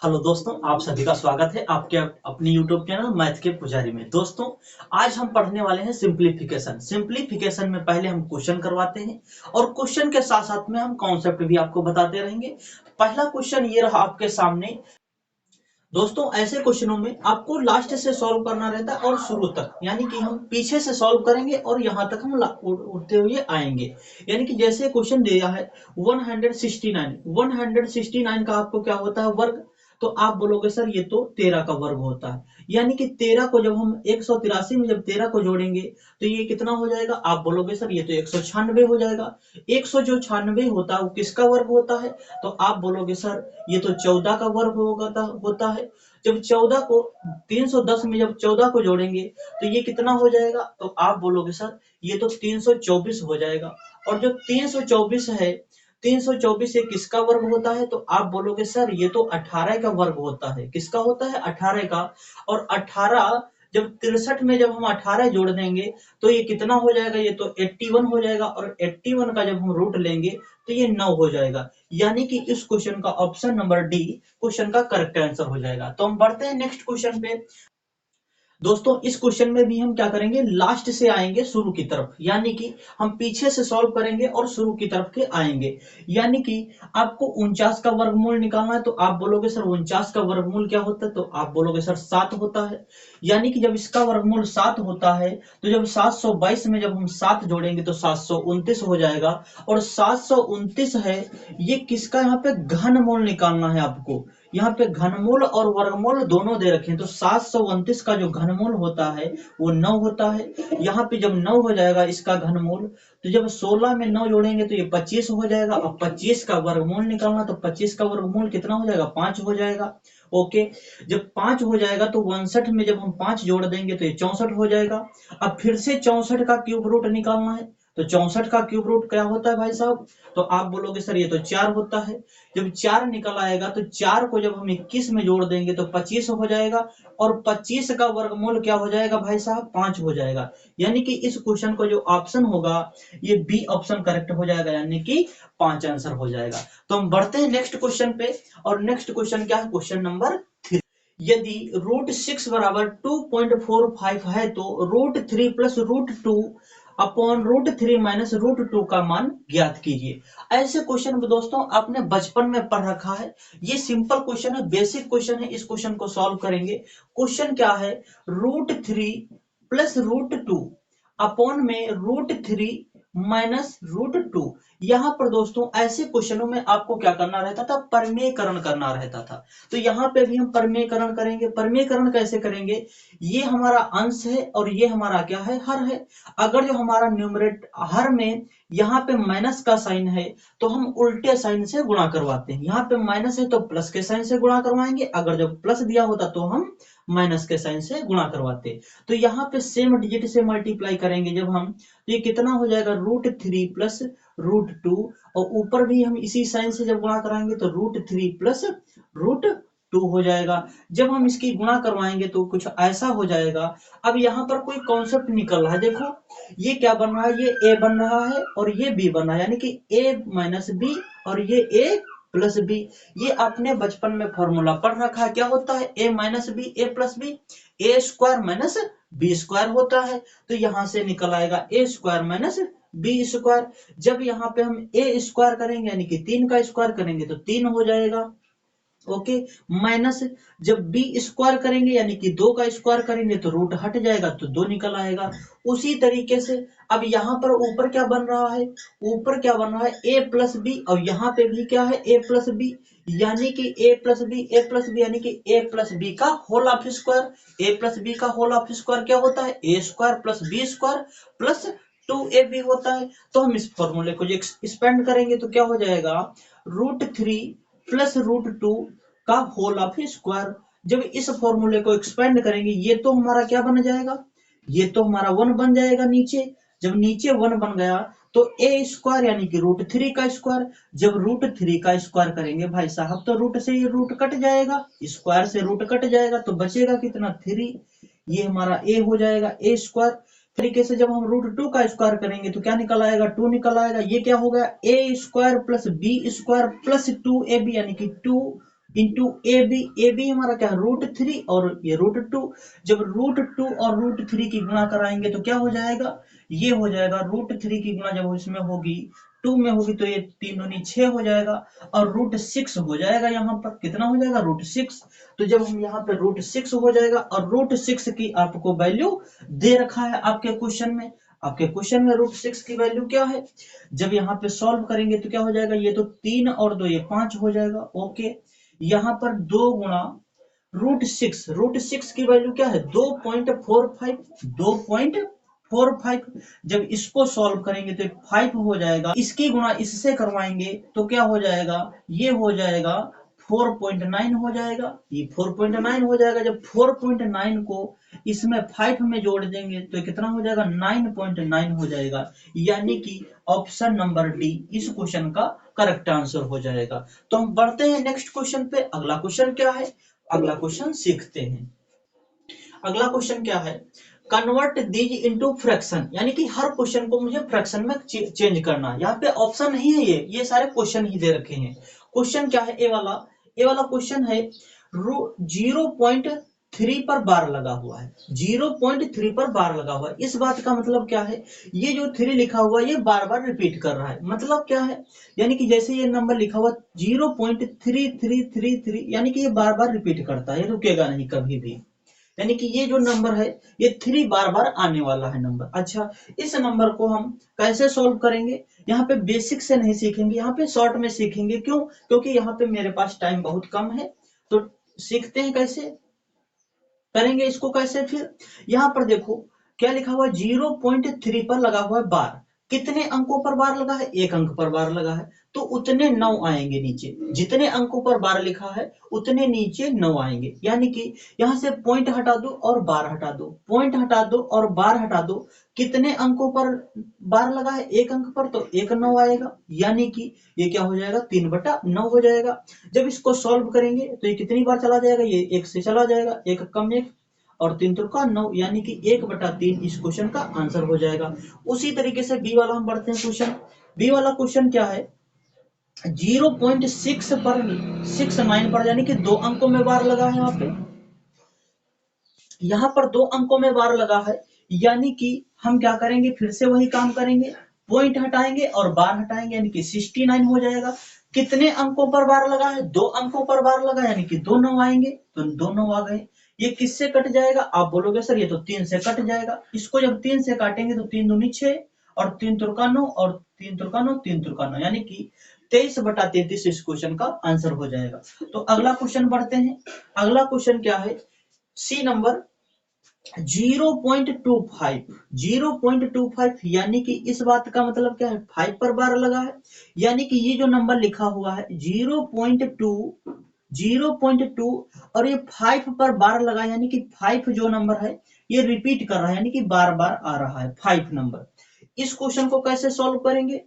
Hello दोस्तों, आप सभी का स्वागत है आपके अपनी यूट्यूब चैनल मैथ के पुजारी में। दोस्तों, आज हम पढ़ने वाले हैं सिंप्लीफिकेशन। सिंप्लीफिकेशन में पहले हम क्वेश्चन करवाते हैं और क्वेश्चन के साथ साथ में हम कॉन्सेप्ट भी आपको बताते रहेंगे। पहला क्वेश्चन ये रहा आपके सामने। दोस्तों, ऐसे क्वेश्चनों में आपको लास्ट से सॉल्व करना रहता है और शुरू तक, यानी कि हम पीछे से सॉल्व करेंगे और यहाँ तक हम उठते हुए आएंगे। यानी कि जैसे क्वेश्चन दिया है 169 का आपको क्या होता है वर्ग। तो आप बोलोगे सर ये तो 13 का वर्ग होता है। यानी कि 13 को जब हम 183 में जब 13 को जोड़ेंगे तो ये कितना हो जाएगा। आप बोलोगे सर ये तो 196 हो जाएगा। 196 होता है वो किसका वर्ग होता है। तो आप बोलोगे सर ये तो 14 का वर्ग होता है। जब 14 को 310 में जब 14 को जोड़ेंगे तो ये कितना हो जाएगा। तो आप बोलोगे सर ये तो 324 हो जाएगा। और जो 324 है, 324 ये किसका वर्ग होता है। तो आप बोलोगे सर ये तो 18 का वर्ग होता है। किसका होता है, 18 का। और 18 जब 63 में जब हम 18 जोड़ देंगे तो ये कितना हो जाएगा, ये तो 81 हो जाएगा। और 81 का जब हम रूट लेंगे तो ये 9 हो जाएगा। यानी कि इस क्वेश्चन का ऑप्शन नंबर डी क्वेश्चन का करेक्ट आंसर हो जाएगा। तो हम बढ़ते हैं नेक्स्ट क्वेश्चन पे। दोस्तों, इस क्वेश्चन में भी हम क्या करेंगे, लास्ट से आएंगे शुरू की तरफ, यानी कि हम पीछे से सॉल्व करेंगे और शुरू की तरफ के आएंगे। यानी कि आपको 49 का वर्गमूल निकालना है। तो आप बोलोगे सर 49 का वर्गमूल क्या होता है। तो आप बोलोगे सर 7 होता है। यानी कि जब इसका वर्गमूल 7 होता है तो जब 722 में जब हम 7 जोड़ेंगे तो 729 हो जाएगा। और 729 है ये किसका, यहाँ पे घनमूल निकालना है आपको। यहाँ पे घनमूल और वर्गमूल दोनों दे रखे हैं। तो 729 का जो घनमूल होता है वो 9 होता है। यहाँ पे जब 9 हो जाएगा इसका घनमूल, तो जब 16 में 9 जोड़ेंगे तो ये 25 हो जाएगा। अब 25 का वर्गमूल निकालना, तो 25 का वर्गमूल कितना हो जाएगा, 5 हो जाएगा। ओके, जब 5 हो जाएगा तो 59 में जब हम 5 जोड़ देंगे तो ये 64 हो जाएगा। अब फिर से 64 का क्यूब रूट निकालना है। तो 64 का क्यूब रूट क्या होता है भाई साहब। तो आप बोलोगे सर ये तो 4 होता है। जब 4 निकल आएगा तो 4 को जब हम 21 में जोड़ देंगे तो 25 हो जाएगा। और 25 का वर्गमूल क्या हो जाएगा भाई साहब, 5 हो जाएगा। यानी कि इस क्वेश्चन को जो ऑप्शन होगा ये बी ऑप्शन करेक्ट हो जाएगा, यानी कि 5 आंसर हो जाएगा। तो हम बढ़ते हैं नेक्स्ट क्वेश्चन पे। और नेक्स्ट क्वेश्चन क्या है, क्वेश्चन नंबर 3। यदि √6 बराबर 2.45 है तो √3 प्लस √2 अपॉन √3 माइनस √2 का मान ज्ञात कीजिए। ऐसे क्वेश्चन दोस्तों आपने बचपन में पढ़ रखा है। ये सिंपल क्वेश्चन है, बेसिक क्वेश्चन है। इस क्वेश्चन को सॉल्व करेंगे। क्वेश्चन क्या है, √3 प्लस √2 अपॉन में √3 माइनस √2। यहाँ पर दोस्तों ऐसे क्वेश्चनों में आपको क्या करना रहता था, परमेयकरण करना रहता था। तो यहाँ पे भी हम परमेयकरण करेंगे। परमेयकरण कैसे करेंगे, ये हमारा अंश है और ये हमारा क्या है, हर है। अगर जो हमारा न्यूमरेट हर में यहाँ पे माइनस का साइन है तो हम उल्टे साइन से गुणा करवाते हैं। यहाँ पे माइनस है तो प्लस के साइन से गुणा करवाएंगे। अगर जब प्लस दिया होता तो हम माइनस के साइन से गुणा करवाते। तो यहाँ पे सेम डिजिट से मल्टीप्लाई करेंगे जब हम, तो ये कितना हो जाएगा, √3 प्लस √2। और ऊपर भी हम इसी साइन से जब गुणा कराएंगे तो √3 प्लस √2 हो जाएगा। जब हम इसकी गुणा करवाएंगे तो कुछ ऐसा हो जाएगा। अब यहाँ पर कोई कॉन्सेप्ट निकल रहा है, देखो ये क्या बन रहा है, ये a बन रहा है और ये b बन रहा है। यानी कि a माइनस b और ये a प्लस बी। ये आपने बचपन में फॉर्मूला पढ़ रखा है, क्या होता है, a minus b a plus b, a square minus b square होता है। तो यहां से निकल आएगा a square minus b square. जब यहाँ पे हम a स्क्वायर करेंगे यानी कि 3 का स्क्वायर करेंगे तो 3 हो जाएगा। ओके, माइनस जब बी स्क्वायर करेंगे यानी कि 2 का स्क्वायर करेंगे तो रूट हट जाएगा तो 2 निकल आएगा। उसी तरीके से अब यहाँ पर ऊपर क्या बन रहा है, ऊपर क्या बन रहा है, a प्लस बी। और यहाँ पे भी क्या है, a प्लस बी। यानी कि a प्लस बी यानी कि a प्लस बी का whole of square. a plus b का होल ऑफ स्क्वायर क्या होता है, a square plus b square plus 2ab होता है। तो हम इस फॉर्मूले को एक्सपेंड करेंगे तो क्या हो जाएगा, √3 प्लस √2 का होल ऑफ स्क्वायर। जब इस फॉर्मूले को एक्सपेंड करेंगे ये तो हमारा क्या बन जाएगा, ये तो हमारा 1 बन जाएगा नीचे। जब नीचे 1 बन गया तो a स्क्वायर यानी कि √3 का स्क्वायर। जब √3 का स्क्वायर करेंगे भाई साहब तो रूट से ये रूट कट जाएगा, स्क्वायर से रूट कट जाएगा तो बचेगा कितना, 3। ये हमारा a हो जाएगा, a स्क्वायर। तरीके से जब हम √2 का स्क्वायर करेंगे तो क्या निकल आएगा, 2 निकल आएगा। ये क्या हो गया, a square plus b square plus 2ab यानी कि 2 इंटू ए बी हमारा क्या है √3 और ये √2। जब √2 और √3 की गुणा कराएंगे तो क्या हो जाएगा, ये हो जाएगा √3 की गुणा जब इसमें होगी 2 में होगी तो ये 3 दूनी 6 हो जाएगा और √6 हो जाएगा। यहाँ पर कितना हो जाएगा √6। तो जब हम यहाँ पे √6 हो जाएगा और √6 की आपको वैल्यू दे रखा है आपके क्वेश्चन में। आपके क्वेश्चन में √6 की वैल्यू क्या है, जब यहाँ पे सॉल्व करेंगे तो क्या हो जाएगा, ये तो 3 और 2 ये 5 हो जाएगा। ओके, यहाँ पर 2 गुणा √6 की वैल्यू क्या है 2.45 2.45। जब इसको सॉल्व करेंगे तो 5 हो जाएगा, इसकी गुणा इससे करवाएंगे तो क्या हो जाएगा, ये हो जाएगा 4.9 हो जाएगा, ये 4.9 हो जाएगा। जब 4.9 को इसमें 5 में जोड़ देंगे तो कितना हो जाएगा 9.9 हो जाएगा। यानी कि ऑप्शन नंबर डी इस क्वेश्चन का करेक्ट आंसर हो जाएगा। तो हम बढ़ते हैं नेक्स्ट क्वेश्चन पे। अगला क्वेश्चन क्या है, अगला क्वेश्चन सीखते हैं। अगला क्वेश्चन क्या है, कन्वर्ट दीज इनटू फ्रैक्शन, यानी कि हर क्वेश्चन को मुझे फ्रैक्शन में चेंज करना है। यहाँ पे ऑप्शन नहीं है, ये सारे क्वेश्चन ही दे रखे हैं। क्वेश्चन क्या है, ए वाला क्वेश्चन है 0.3 पर बार लगा हुआ है, 0.3 पर बार लगा हुआ है। इस बात का मतलब क्या है, ये जो 3 लिखा हुआ है ये बार बार रिपीट कर रहा है। मतलब क्या है, यानी कि जैसे ये नंबर लिखा हुआ 0.3333 यानी कि ये बार बार रिपीट करता है, रुकेगा नहीं कभी भी। यानी कि ये जो नंबर है ये 3 बार बार आने वाला है नंबर। अच्छा, इस नंबर को हम कैसे सॉल्व करेंगे, यहाँ पे बेसिक से नहीं सीखेंगे, यहाँ पे शॉर्ट में सीखेंगे। क्यों, क्योंकि यहाँ पे मेरे पास टाइम बहुत कम है। तो सीखते हैं कैसे करेंगे इसको, कैसे फिर यहाँ पर देखो क्या लिखा हुआ है 0.3 पर लगा हुआ है बार। कितने अंकों पर बार लगा है, 1 अंक पर बार लगा है, तो उतने 9 आएंगे नीचे। जितने अंकों पर बार लिखा है उतने नीचे 9 आएंगे। यानी कि यहाँ से पॉइंट हटा दो और बार हटा दो, पॉइंट हटा दो और बार हटा दो। कितने अंकों पर बार लगा है, 1 अंक पर, तो 1 9 आएगा। यानी कि ये क्या हो जाएगा 3/9 हो जाएगा। जब इसको सॉल्व करेंगे तो ये कितनी बार चला जाएगा, ये 1 से चला जाएगा, 1 कम 1 और 3 तुका 9, यानी कि 1/3 इस क्वेश्चन का आंसर हो जाएगा। उसी तरीके से बी वाला हम बढ़ते हैं क्वेश्चन। बी वाला क्वेश्चन क्या है, 0.6 पर 69 पर, यानी कि 2 अंकों में बार लगा है। यहाँ पर 2 अंकों में बार लगा है, यानी कि हम क्या करेंगे, फिर से वही काम करेंगे, पॉइंट हटाएंगे और बार हटाएंगे, यानी कि 69 हो जाएगा। कितने अंकों पर बार लगा है, 2 अंकों पर बार लगा, यानी कि 2 9 आएंगे, तो 2 9 आ गए। ये किससे कट जाएगा, आप बोलोगे सर ये तो 3 से कट जाएगा। इसको जब 3 से काटेंगे तो 3 दूनी 6 और 3 तुरका 9 और 3 तुरका 9 3 तुरका 9, यानी कि 23/33 इस क्वेश्चन का आंसर हो जाएगा। तो अगला क्वेश्चन बढ़ते हैं। अगला क्वेश्चन क्या है, सी नंबर 0.25 यानी कि इस बात का मतलब क्या है, 5 पर बार लगा है। यानी कि ये जो नंबर लिखा हुआ है 0.2 और ये 5 पर बार लगा, यानी कि 5 जो नंबर है ये रिपीट कर रहा है, यानी कि बार बार आ रहा है 5 नंबर। इस क्वेश्चन को कैसे सॉल्व करेंगे,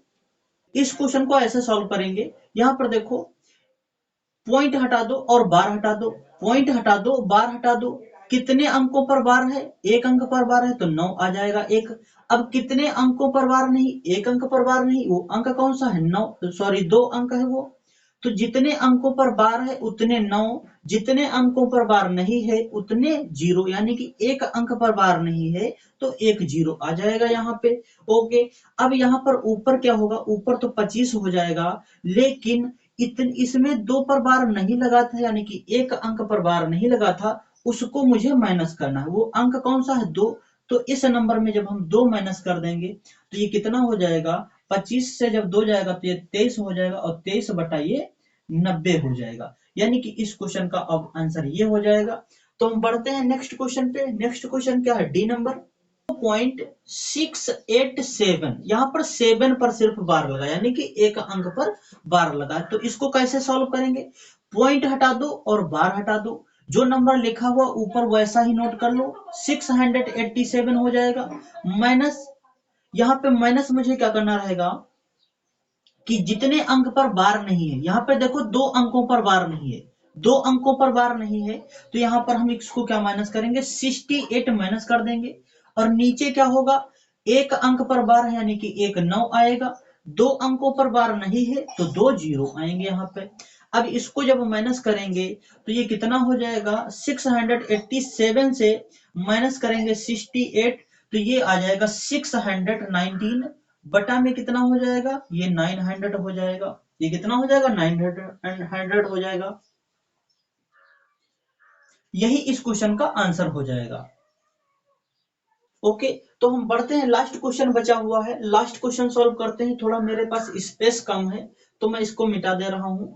इस क्वेश्चन को ऐसे सॉल्व करेंगे, यहां पर देखो पॉइंट हटा दो और बार हटा दो, पॉइंट हटा दो बार हटा दो। कितने अंकों पर बार है, 1 अंक पर बार है, तो 9 आ जाएगा 1। अब कितने अंकों पर बार नहीं, 1 अंक पर बार नहीं, वो अंक कौन सा है 9, सॉरी 2 अंक है वो। तो जितने अंकों पर बार है उतने 9, जितने अंकों पर बार नहीं है उतने 0, यानी कि 1 अंक पर बार नहीं है तो 1 0 आ जाएगा यहाँ पे। ओके, अब यहाँ पर ऊपर क्या होगा, ऊपर तो 25 हो जाएगा, लेकिन इसमें 2 पर बार नहीं लगा था, यानी कि 1 अंक पर बार नहीं लगा था, उसको मुझे माइनस करना है। वो अंक कौन सा है 2, तो इस नंबर में जब हम 2 माइनस कर देंगे तो ये कितना हो जाएगा, 25 से जब 2 जाएगा तो ये 23 हो जाएगा और 23 बटा ये 90 हो जाएगा। यानी कि इस क्वेश्चन का अब आंसर ये हो जाएगा। तो हम बढ़ते हैं नेक्स्ट क्वेश्चन पे। नेक्स्ट क्वेश्चन क्या है, डी नंबर 0.687, यहाँ पर 7 पर सिर्फ बार लगा, यानी कि 1 अंक पर बार लगा। तो इसको कैसे सॉल्व करेंगे, पॉइंट हटा दो और बार हटा दो, जो नंबर लिखा हुआ ऊपर वैसा ही नोट कर लो, 687 हो जाएगा। माइनस, यहाँ पे माइनस मुझे क्या करना रहेगा कि जितने अंक पर बार नहीं है, यहाँ पे देखो 2 अंकों पर बार नहीं है, 2 अंकों पर बार नहीं है, तो यहाँ पर हम इसको क्या माइनस करेंगे, 68 माइनस कर देंगे। और नीचे क्या होगा, 1 अंक पर बार है, यानी कि 1 9 आएगा, 2 अंकों पर बार नहीं है तो 2 0 आएंगे यहाँ पे। अब इसको जब माइनस करेंगे तो ये कितना हो जाएगा, 687 से माइनस करेंगे 68 तो ये आ जाएगा 619 बटा में कितना हो जाएगा, ये 900 हो जाएगा। ये कितना हो जाएगा, 900 हो जाएगा। यही इस क्वेश्चन का आंसर हो जाएगा। ओके, तो हम बढ़ते हैं, लास्ट क्वेश्चन बचा हुआ है, लास्ट क्वेश्चन सॉल्व करते हैं। थोड़ा मेरे पास स्पेस कम है तो मैं इसको मिटा दे रहा हूं।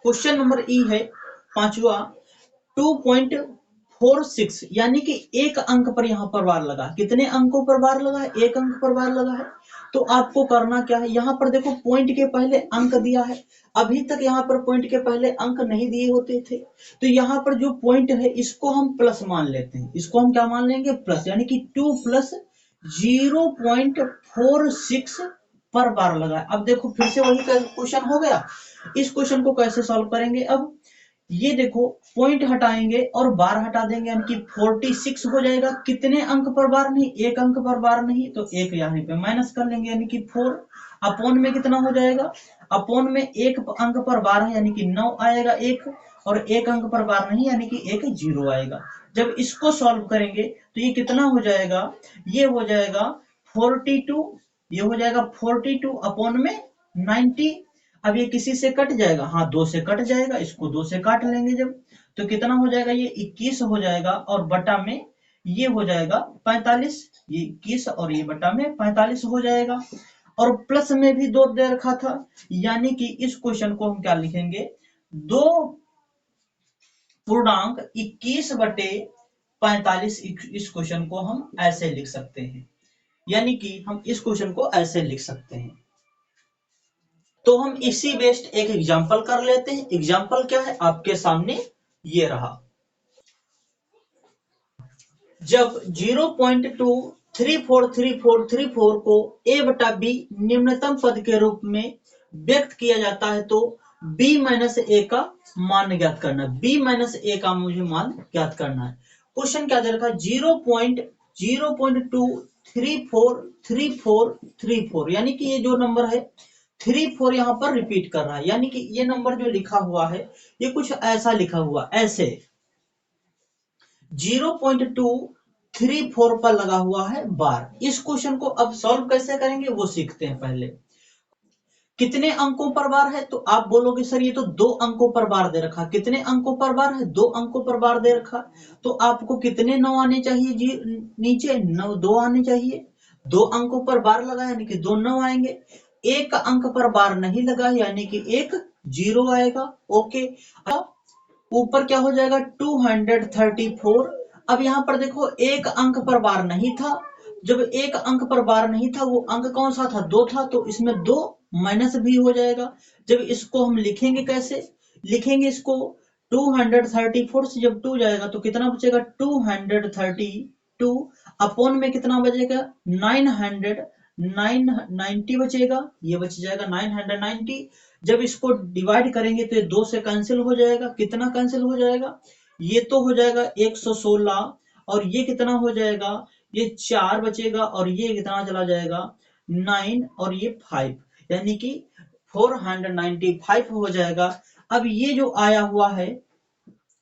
क्वेश्चन नंबर ई है पांचवा, 2.46 यानी कि एक अंक पर यहां पर बार लगा। कितने अंकों पर बार लगा है, एक अंक पर बार लगा है। तो आपको करना क्या है, यहां पर देखो पॉइंट के पहले अंक दिया है, अभी तक यहां पर पॉइंट के पहले अंक नहीं दिए होते थे, तो यहां पर जो पॉइंट है इसको हम प्लस मान लेते हैं। इसको हम क्या मान लेंगे, प्लस, यानी कि 2 प्लस 0.46 पर बार लगा है। अब देखो फिर से वही क्वेश्चन हो गया। इस क्वेश्चन को कैसे सॉल्व करेंगे, अब ये देखो पॉइंट हटाएंगे और बार हटा देंगे, यानी कि 46 हो जाएगा। कितने अंक पर बार नहीं, एक अंक पर बार नहीं, तो एक यहाँ पे माइनस कर लेंगे, यानी कि 4 अपॉन में कितना हो जाएगा, अपॉन में एक अंक पर बार है यानी कि 9 आएगा एक, और एक अंक पर बार नहीं यानी कि एक 0 आएगा। जब इसको सॉल्व करेंगे तो ये कितना हो जाएगा, ये हो जाएगा 42, ये हो जाएगा 42 अपॉन में 90। अब ये किसी से कट जाएगा, हाँ 2 से कट जाएगा, इसको 2 से काट लेंगे जब, तो कितना हो जाएगा, ये 21 हो जाएगा, और बटा में ये हो जाएगा 45, ये 21 और ये बटा में 45 हो जाएगा। और प्लस में भी 2 दे रखा था, यानी कि इस क्वेश्चन को हम क्या लिखेंगे, 2 पूर्णांक 21 बटे 45। इस क्वेश्चन को हम ऐसे लिख सकते हैं, यानी कि हम इस क्वेश्चन को ऐसे लिख सकते हैं। तो हम इसी बेस्ड एक एग्जाम्पल कर लेते हैं। एग्जाम्पल क्या है, आपके सामने ये रहा। जब 0.2343434 को a बटा b निम्नतम पद के रूप में व्यक्त किया जाता है तो b माइनस ए का मान ज्ञात करना है। b माइनस ए का मुझे मान ज्ञात करना है। क्वेश्चन क्या दे रखा है, 0.2343434 यानी कि ये जो नंबर है 34 यहाँ पर रिपीट कर रहा है, यानी कि ये नंबर जो लिखा हुआ है ये कुछ ऐसा लिखा हुआ, ऐसे 0.234 पर लगा हुआ है बार। इस क्वेश्चन को अब सॉल्व कैसे करेंगे वो सीखते हैं पहले। कितने अंकों पर बार है, तो आप बोलोगे सर ये तो 2 अंकों पर बार दे रखा। कितने अंकों पर बार है, 2 अंकों पर बार दे रखा, तो आपको कितने 9 आने चाहिए जी, नीचे 9 2 आने चाहिए। 2 अंकों पर बार लगा यानी कि 2 9 आएंगे। एक अंक पर बार नहीं लगा यानी कि एक 0 आएगा। ओके, अब ऊपर क्या हो जाएगा 234। अब यहाँ पर देखो एक अंक पर बार नहीं था, जब एक अंक पर बार नहीं था वो अंक कौन सा था, 2 था, तो इसमें 2 माइनस भी हो जाएगा। जब इसको हम लिखेंगे कैसे लिखेंगे, इसको 234 से जब 2 जाएगा तो कितना बचेगा 232 अपॉन में कितना बचेगा 990 बचेगा, ये बच जाएगा 990। जब इसको डिवाइड करेंगे तो ये 2 से कैंसिल हो जाएगा, कितना कैंसिल हो जाएगा, ये तो हो जाएगा 116, और ये कितना हो जाएगा, ये 4 बचेगा, और ये कितना चला जाएगा 9 और ये 5, यानी कि 495 हो जाएगा। अब ये जो आया हुआ है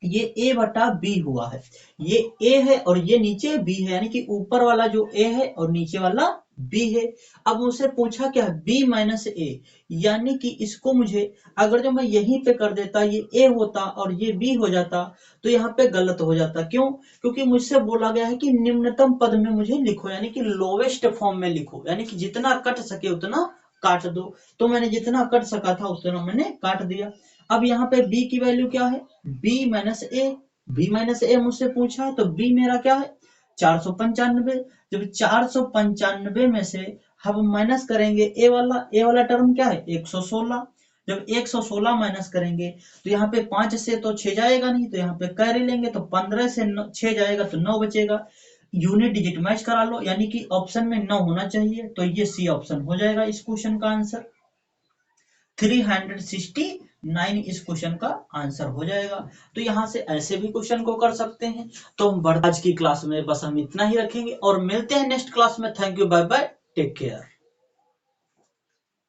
ये a बटा b हुआ है, ये a है और ये नीचे b है, यानी कि ऊपर वाला जो a है और नीचे वाला b है। अब मुझसे पूछा क्या है b माइनस ए, यानी कि इसको मुझे अगर जो मैं यहीं पे कर देता ये a होता और ये b हो जाता तो यहाँ पे गलत हो जाता। क्यों, क्योंकि मुझसे बोला गया है कि निम्नतम पद में मुझे लिखो, यानी कि लोवेस्ट फॉर्म में लिखो, यानी कि जितना कट सके उतना काट दो। तो मैंने जितना कट सका था उतना मैंने काट दिया। अब यहाँ पे b की वैल्यू क्या है, b माइनस ए मुझसे पूछा है, तो b मेरा क्या है 495। जब 495 में से हम माइनस करेंगे ए वाला टर्म क्या है 116। जब 116 माइनस करेंगे तो यहाँ पे 5 से तो 6 जाएगा नहीं, तो यहाँ पे कैरी लेंगे तो 15 से 6 जाएगा तो 9 बचेगा। यूनिट डिजिट मैच करा लो, यानी कि ऑप्शन में 9 होना चाहिए, तो ये सी ऑप्शन हो जाएगा इस क्वेश्चन का आंसर। 369 इस क्वेश्चन का आंसर हो जाएगा। तो यहाँ से ऐसे भी क्वेश्चन को कर सकते हैं। तो हम आज की क्लास में बस हम इतना ही रखेंगे और मिलते हैं नेक्स्ट क्लास में। Thank you, bye bye, take care.